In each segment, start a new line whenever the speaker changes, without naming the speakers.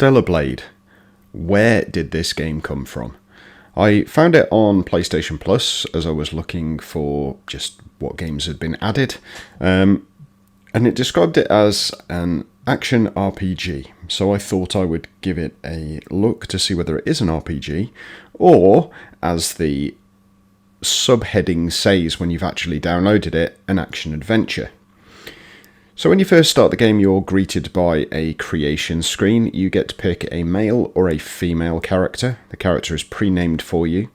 Stellar Blade. Where did this game come from? I found it on PlayStation Plus as I was looking for just what games had been added, and it described it as an action RPG, so I thought I would give it a look to see whether it is an RPG, or, as the subheading says when you've actually downloaded it, an action adventure. So when you first start the game, you're greeted by a creation screen. You get to pick a male or a female character. The character is pre-named for you.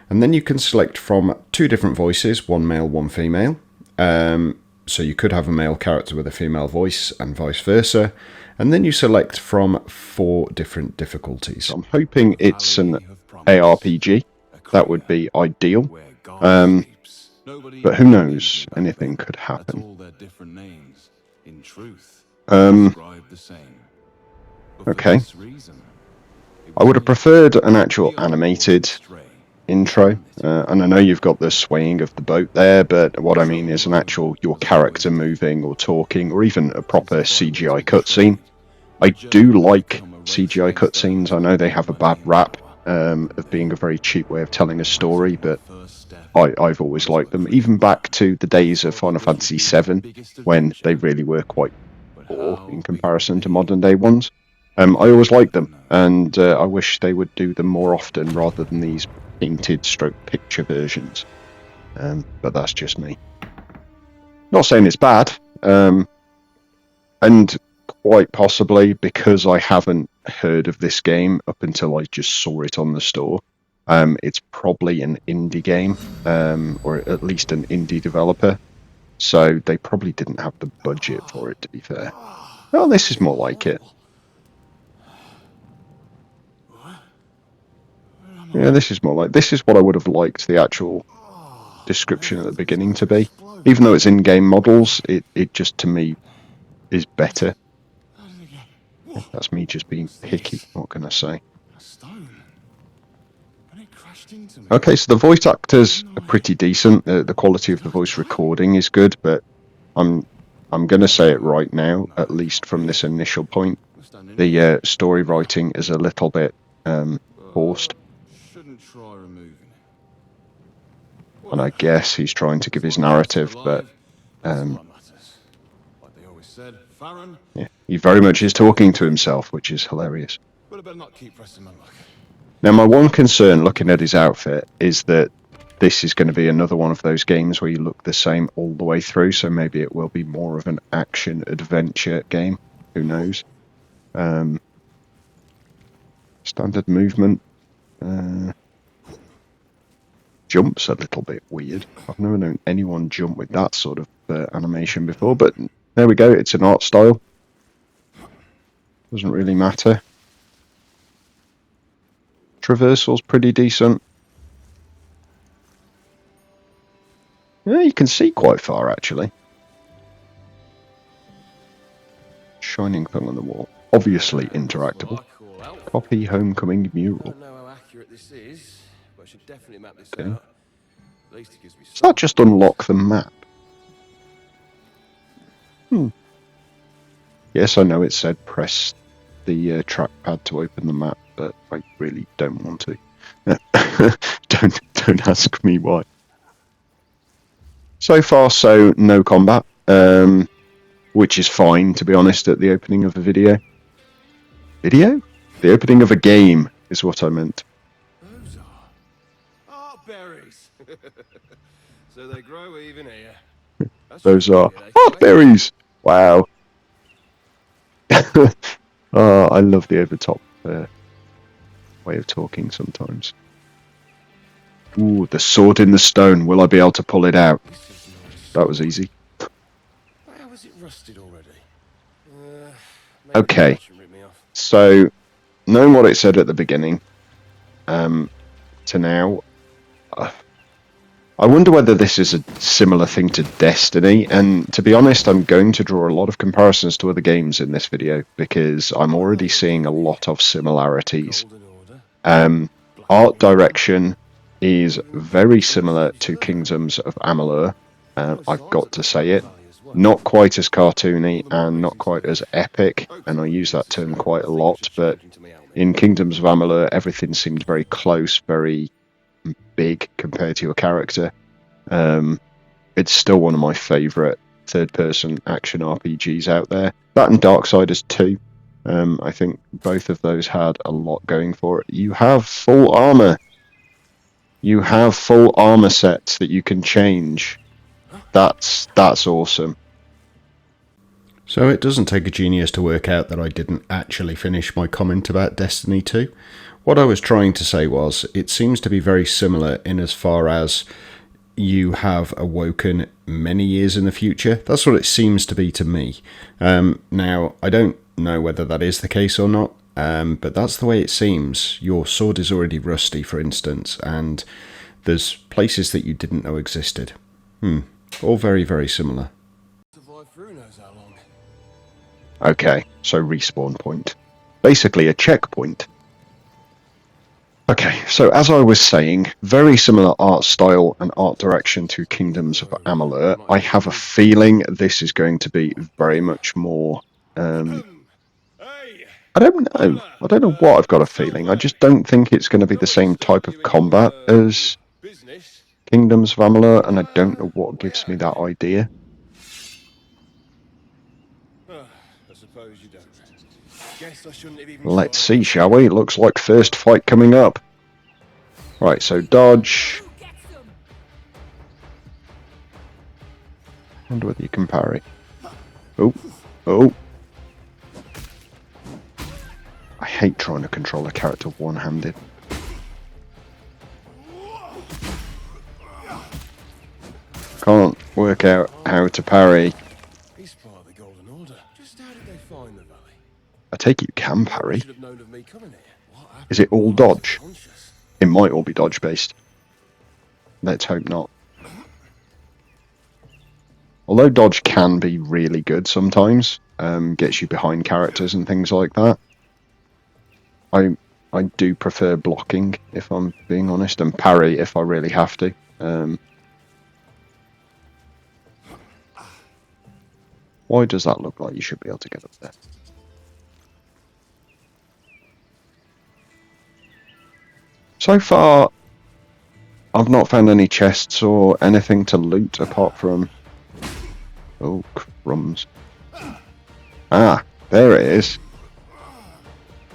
And then you can select from two different voices, one male, one female. So you could have a male character with a female voice and vice versa. And then you select from 4 different difficulties. I'm hoping it's an ARPG. That would be ideal. But who knows? Anything could happen.
In truth,
Okay. I would have preferred an actual animated intro, and I know you've got the swaying of the boat there, but what I mean is an actual, your character moving or talking, or even a proper CGI cutscene. I do like CGI cutscenes. I know they have a bad rap of being a very cheap way of telling a story, but I've always liked them, even back to the days of Final Fantasy VII, when they really were quite poor in comparison to modern day ones. I always liked them, and I wish they would do them more often rather than these painted stroke picture versions. But that's just me. Not saying it's bad, and quite possibly because I haven't heard of this game up until I just saw it on the store. It's probably an indie game, or at least an indie developer, so they probably didn't have the budget for it, to be fair. Oh, this is more like it. Yeah, this is more like... This is what I would have liked the actual description at the beginning to be. Even though it's in-game models, it just, to me, is better. That's me just being picky, what can I say? Okay, so the voice actors are pretty decent. The quality of the voice recording is good, but I'm going to say it right now, at least from this initial point. The story writing is a little bit forced. And I guess he's trying to give his narrative, but yeah, he very much is talking to himself, which is hilarious. Now, my one concern looking at his outfit is that this is going to be another one of those games where you look the same all the way through, so maybe it will be more of an action-adventure game. Who knows? Standard movement. Jump's a little bit weird. I've never known anyone jump with that sort of animation before, but there we go. It's an art style. Doesn't really matter. Traversal's pretty decent. Yeah, you can see quite far, actually. Shining thing on the wall. Obviously interactable. Copy Homecoming mural. Okay. Does that just unlock the map? Yes, I know it said press the trackpad to open the map, but I really don't want to. Don't ask me why. So far, so no combat, which is fine, to be honest, at the opening of a video. Video? The opening of a game is what I meant.
Those are berries. So they grow even here.
Those are berries. Wow. Oh, I love the over-top way of talking sometimes. Ooh, the sword in the stone. Will I be able to pull it out? That was easy.
How was it rusted already?
Okay. So, knowing what it said at the beginning, to now, I wonder whether this is a similar thing to Destiny, and to be honest, I'm going to draw a lot of comparisons to other games in this video, because I'm already seeing a lot of similarities. Art direction is very similar to Kingdoms of Amalur, I've got to say it. not quite as cartoony and not quite as epic, and I use that term quite a lot, but in Kingdoms of Amalur everything seemed very close, very big compared to your character. It's still one of my favourite third-person action RPGs out there. That and Darksiders 2. I think both of those had a lot going for it. You have full armour. You have full armour sets that you can change. That's awesome. So it doesn't take a genius to work out that I didn't actually finish my comment about Destiny 2. What I was trying to say was, it seems to be very similar in as far as you have awoken many years in the future. That's what it seems to be to me. Now, I don't know whether that is the case or not, but that's the way it seems. Your sword is already rusty, for instance, and there's places that you didn't know existed. All very, very similar. Okay, so respawn point. Basically a checkpoint. Okay, so as I was saying, very similar art style and art direction to Kingdoms of Amalur. I have a feeling this is going to be very much more... I don't know. I don't know what I've got a feeling. I just don't think it's going to be the same type of combat as Kingdoms of Amalur, and I don't know what gives me that idea. Let's see, shall we? Looks like first fight coming up. Right, so dodge. I wonder whether you can parry. Oh, oh. I hate trying to control a character one-handed. Can't work out how to parry. I take it you can parry. Is it all dodge? It might all be dodge based. Let's hope not. Although dodge can be really good sometimes, gets you behind characters and things like that. I do prefer blocking, if I'm being honest, and parry if I really have to. Why does that look like you should be able to get up there? So far, I've not found any chests or anything to loot apart from... Oh, crumbs. Ah, there it is.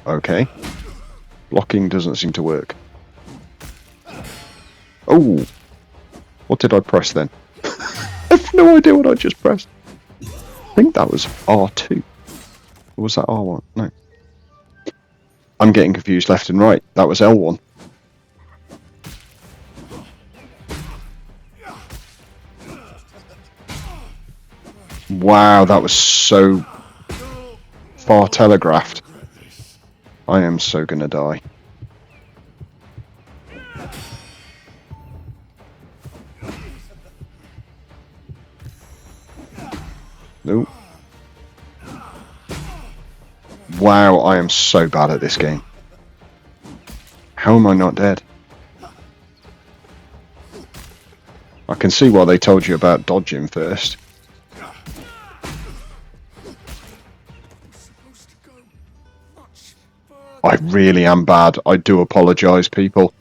Okay. Blocking doesn't seem to work. Oh! What did I press then? I have no idea what I just pressed. I think that was R2. Or was that R1? No. I'm getting confused left and right. That was L1. Wow, that was so far telegraphed. I am so gonna die. Nope. Wow, I am so bad at this game. How am I not dead? I can see why they told you about dodging first. I really am bad. I do apologise, people.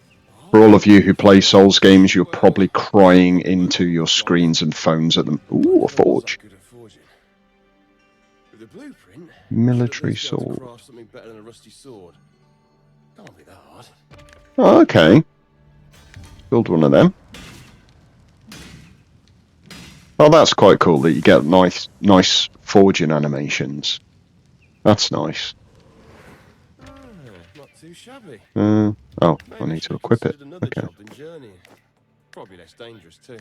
For all of you who play Souls games, you're probably crying into your screens and phones at them. Ooh, a forge. Military sword. Oh, okay. Build one of them. Oh, that's quite cool that you get nice forging animations. That's nice.
Too shabby.
Oh, I need to equip it. Okay.
Probably less dangerous too.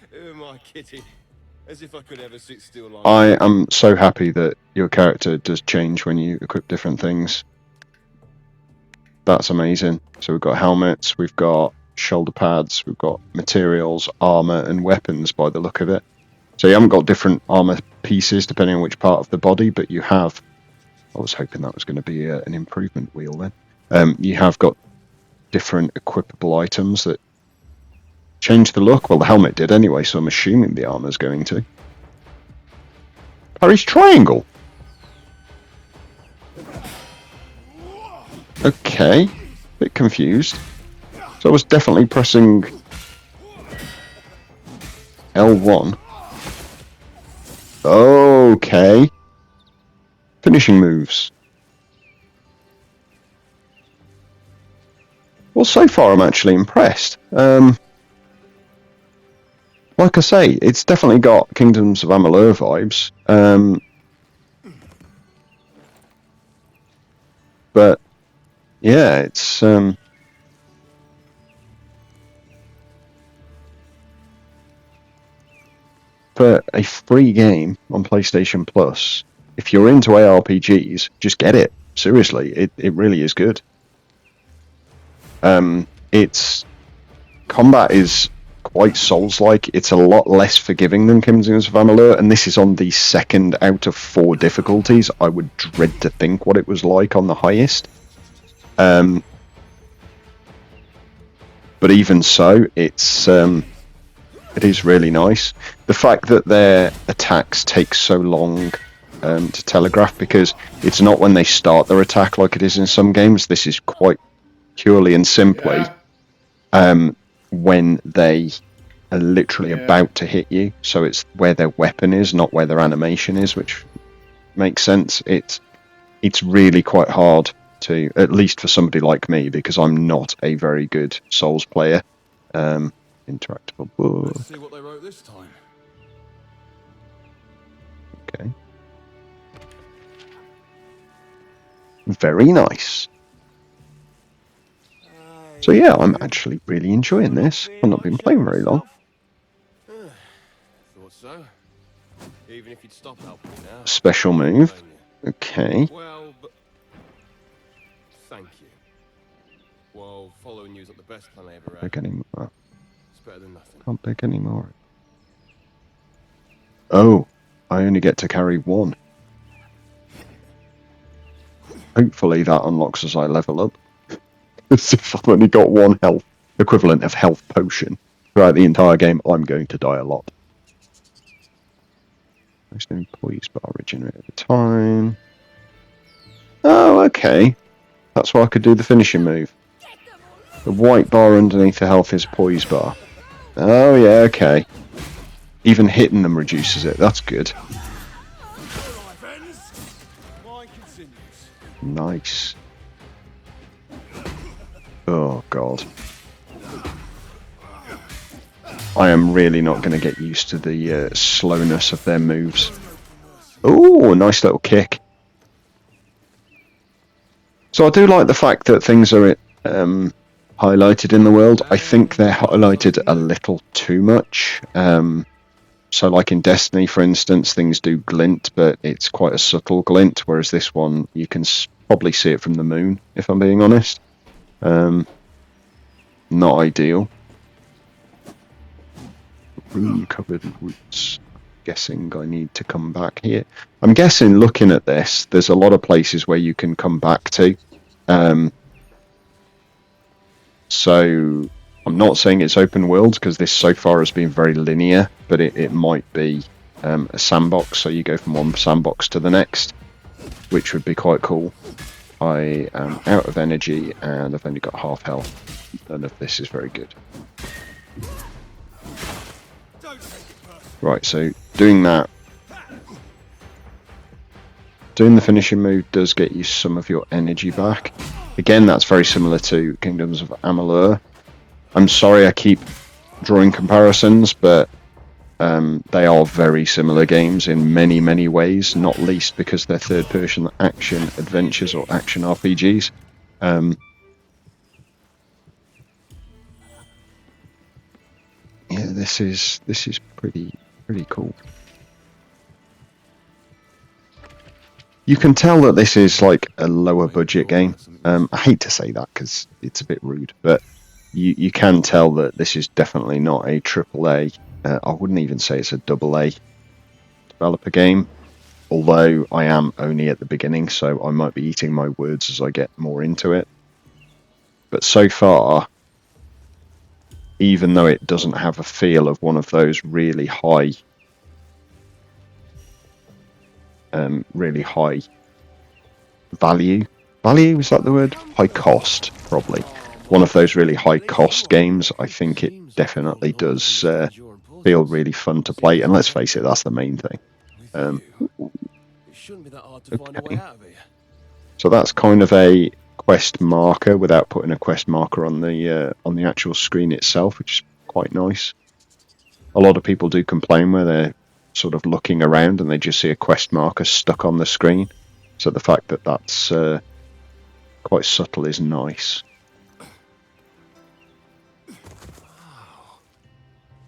Who am I kidding? As if I could ever sit still like
I am so happy that your character does change when you equip different things. That's amazing. So we've got helmets, we've got shoulder pads, we've got materials, armor, and weapons by the look of it. So you haven't got different armor pieces depending on which part of the body, but you have. I was hoping that was going to be an improvement wheel then. You have got different equipable items that change the look. Well, the helmet did anyway, so I'm assuming the armor's going to. Parry's triangle. Okay, bit confused. So I was definitely pressing L1. Okay. Finishing moves. Well, so far I'm actually impressed. Like I say, it's definitely got Kingdoms of Amalur vibes. But yeah, it's for a free game on PlayStation Plus. If you're into ARPGs, just get it. Seriously, it really is good. Its combat is quite Souls-like. It's a lot less forgiving than Kingdoms of Amalur, and this is on the second out of 4 difficulties. I would dread to think what it was like on the highest. But even so, it is really nice. The fact that their attacks take so long to telegraph, because it's not when they start their attack like it is in some games. This is quite purely and simply when they are literally about to hit you. So it's where their weapon is, not where their animation is, which makes sense. It's really quite hard to, at least for somebody like me, because I'm not a very good Souls player. Interactable book.
Let's see what they wrote this time.
Okay. Very nice. So yeah, I'm actually really enjoying this. I've not been playing very long.
Thought so. Even if you'd stop helping me now.
Special move. Okay.
Well, but thank you. Well, following you's not the best plan I ever had.
Beg anymore.
It's better than nothing.
Can't beg anymore. Oh, I only get to carry one. Hopefully that unlocks as I level up. As if I've only got one health equivalent of health potion throughout the entire game, I'm going to die a lot. Next poise bar regenerate over time. Oh, okay. That's why I could do the finishing move. The white bar underneath the health is poise bar. Oh yeah, okay. Even hitting them reduces it. That's good. Nice. Oh god. I am really not going to get used to the slowness of their moves. Oh, nice little kick. So I do like the fact that things are highlighted in the world. I think they're highlighted a little too much. So like in Destiny, for instance, things do glint, but it's quite a subtle glint, whereas this one, you can probably see it from the moon, if I'm being honest. Not ideal. Rune-covered roots. Guessing I need to come back here. I'm guessing, looking at this, there's a lot of places where you can come back to. So I'm not saying it's open world, because this so far has been very linear, but it might be a sandbox, so you go from one sandbox to the next, which would be quite cool. I am out of energy and I've only got half health. None of this is very good. Right, so doing that, doing the finishing move does get you some of your energy back. Again, that's very similar to Kingdoms of Amalur. I'm sorry I keep drawing comparisons, but they are very similar games in many, many ways, not least because they're third-person action adventures or action RPGs. Yeah, this is pretty cool. You can tell that this is like a lower budget game. I hate to say that because it's a bit rude, but you can tell that this is definitely not a AAA. I wouldn't even say it's a AA developer game, although I am only at the beginning, so I might be eating my words as I get more into it. But so far, even though it doesn't have a feel of one of those really high really high value. Value, is that the word? High cost, probably. One of those really high cost games. I think it definitely does feel really fun to play. And let's face it, that's the main thing. Okay. So that's kind of a quest marker without putting a quest marker on the actual screen itself, which is quite nice. A lot of people do complain where they're sort of looking around and they just see a quest marker stuck on the screen. So the fact that that's quite subtle is nice.
Wow.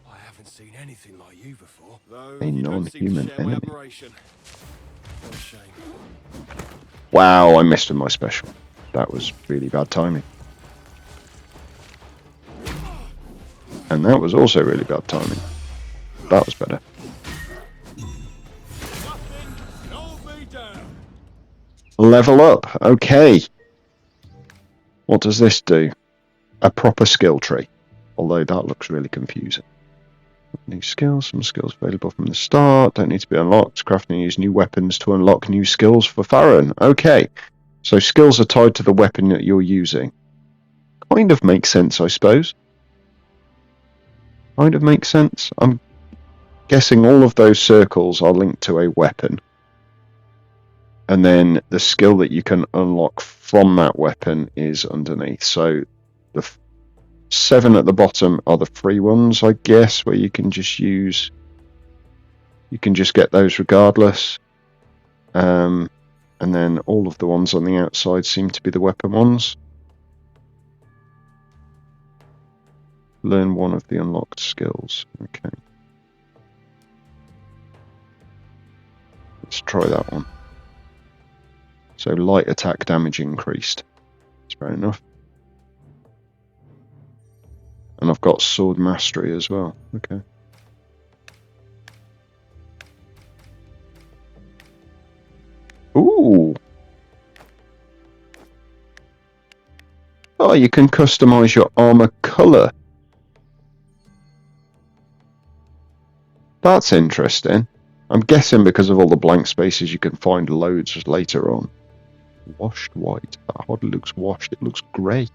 I haven't seen anything like you before.
A non-human enemy.
What a shame.
Wow, I missed with my special. That was really bad timing. And that was also really bad timing. That was better. Level up. Okay. What does this do? A proper skill tree. Although that looks really confusing. New skills. Some skills available from the start. Don't need to be unlocked. Craft and use new weapons to unlock new skills for Farron. Okay. So skills are tied to the weapon that you're using. Kind of makes sense, I suppose. Kind of makes sense. I'm guessing all of those circles are linked to a weapon. And then the skill that you can unlock from that weapon is underneath. So the 7 at the bottom are the free ones, I guess, where you can just use... You can just get those regardless. And then all of the ones on the outside seem to be the weapon ones. Learn one of the unlocked skills. Okay. Let's try that one. So light attack damage increased. That's fair enough. And I've got sword mastery as well. Okay. Ooh. Oh, you can customize your armor color. That's interesting. I'm guessing because of all the blank spaces you can find loads later on. Washed white. That hardly looks washed. It looks grey.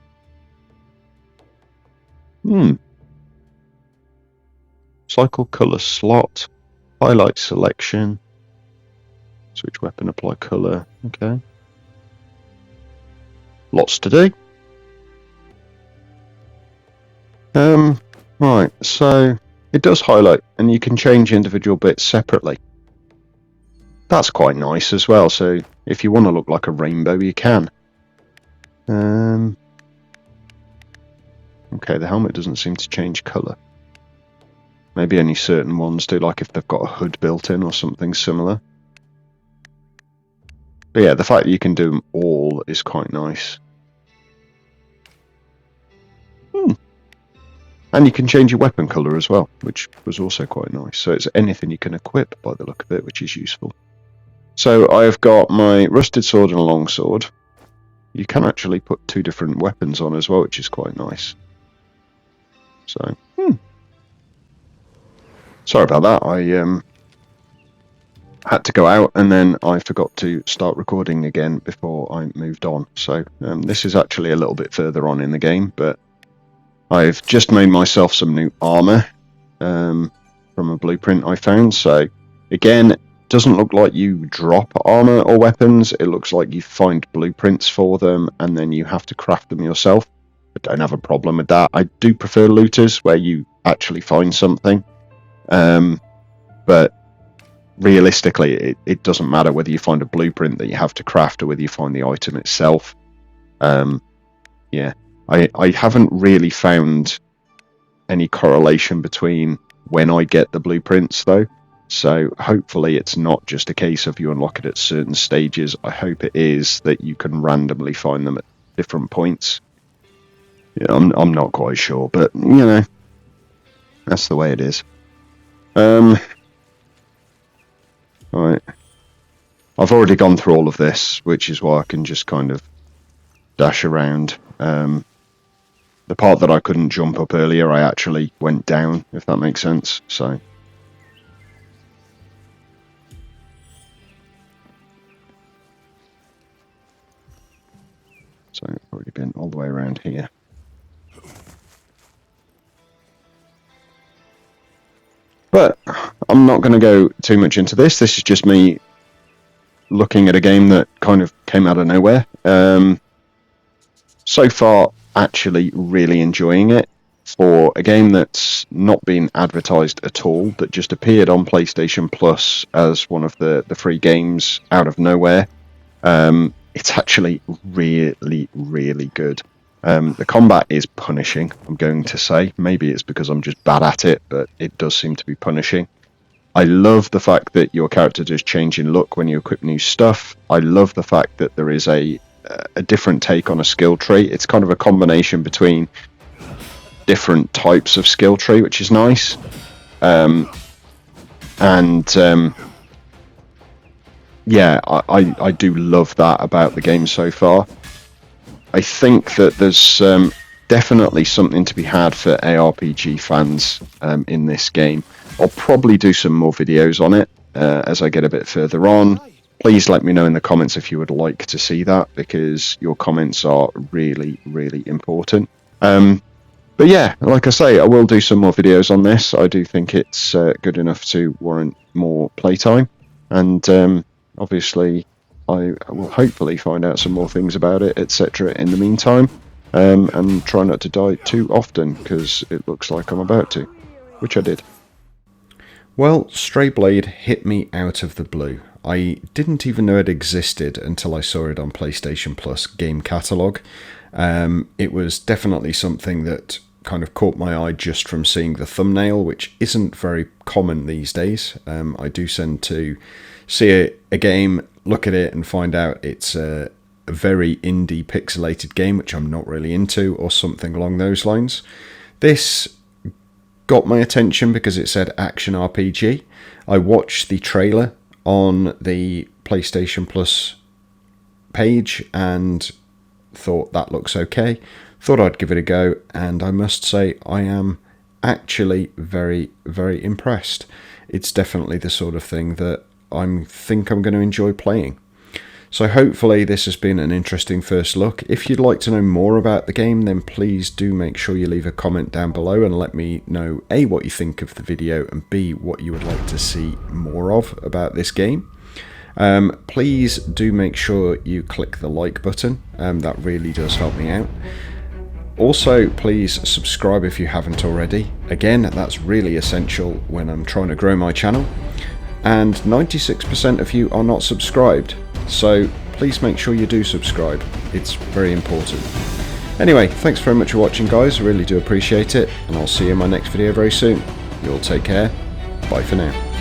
Cycle colour slot. Highlight selection. Switch weapon, apply colour. Okay. Lots to do. Right, so it does highlight and you can change individual bits separately. That's quite nice as well, so if you want to look like a rainbow you can. Okay, the helmet doesn't seem to change colour. Maybe only certain ones do, like if they've got a hood built in or something similar. But yeah, the fact that you can do them all is quite nice. And you can change your weapon colour as well, which was also quite nice. So it's anything you can equip by the look of it, which is useful. So I've got my rusted sword and a long sword. You can actually put 2 different weapons on as well, which is quite nice. So, sorry about that. I had to go out and then I forgot to start recording again before I moved on. So this is actually a little bit further on in the game, but I've just made myself some new armor from a blueprint I found. So again, it doesn't look like you drop armor or weapons. It looks like you find blueprints for them and then you have to craft them yourself. I don't have a problem with that. I do prefer looters where you actually find something. But realistically, it doesn't matter whether you find a blueprint that you have to craft or whether you find the item itself. Yeah. I haven't really found any correlation between when I get the blueprints though, so hopefully it's not just a case of you unlock it at certain stages. I hope it is that you can randomly find them at different points. Yeah, I'm not quite sure, but you know, that's the way it is. Right, I've already gone through all of this, which is why I can just kind of dash around. The part that I couldn't jump up earlier, I actually went down, if that makes sense. So been all the way around here. But I'm not going to go too much into this. This is just me looking at a game that kind of came out of nowhere. So far, actually really enjoying it. For a game that's not been advertised at all, that just appeared on PlayStation Plus as one of the free games out of nowhere. It's actually really, really good. The combat is punishing, I'm going to say. Maybe it's because I'm just bad at it, but it does seem to be punishing. I love the fact that your character does change in look when you equip new stuff. I love the fact that there is a different take on a skill tree. It's kind of a combination between different types of skill tree, which is nice. Yeah, I do love that about the game so far. I think that there's definitely something to be had for ARPG fans in this game. I'll probably do some more videos on it as I get a bit further on. Please let me know in the comments if you would like to see that, because your comments are really, really important. But yeah, like I say, I will do some more videos on this. I do think it's good enough to warrant more playtime. And obviously, I will hopefully find out some more things about it, etc. in the meantime. And try not to die too often, because it looks like I'm about to. Which I did. Well, Stray Blade hit me out of the blue. I didn't even know it existed until I saw it on PlayStation Plus Game Catalogue. It was definitely something that kind of caught my eye just from seeing the thumbnail, which isn't very common these days. I do tend to see a game, look at it and find out it's a very indie pixelated game, which I'm not really into, or something along those lines. This got my attention because it said action RPG. I watched the trailer on the PlayStation Plus page and thought that looks okay. Thought I'd give it a go, and I must say I am actually very, very impressed. It's definitely the sort of thing that I think I'm going to enjoy playing. So hopefully this has been an interesting first look. If you'd like to know more about the game, then please do make sure you leave a comment down below and let me know A, what you think of the video, and B, what you would like to see more of about this game. Please do make sure you click the like button. That really does help me out. Also, please subscribe if you haven't already. Again, that's really essential when I'm trying to grow my channel. And 96% of you are not subscribed, so please make sure you do subscribe. It's very important. Anyway, thanks very much for watching, guys. I really do appreciate it, and I'll see you in my next video very soon. You all take care. Bye for now.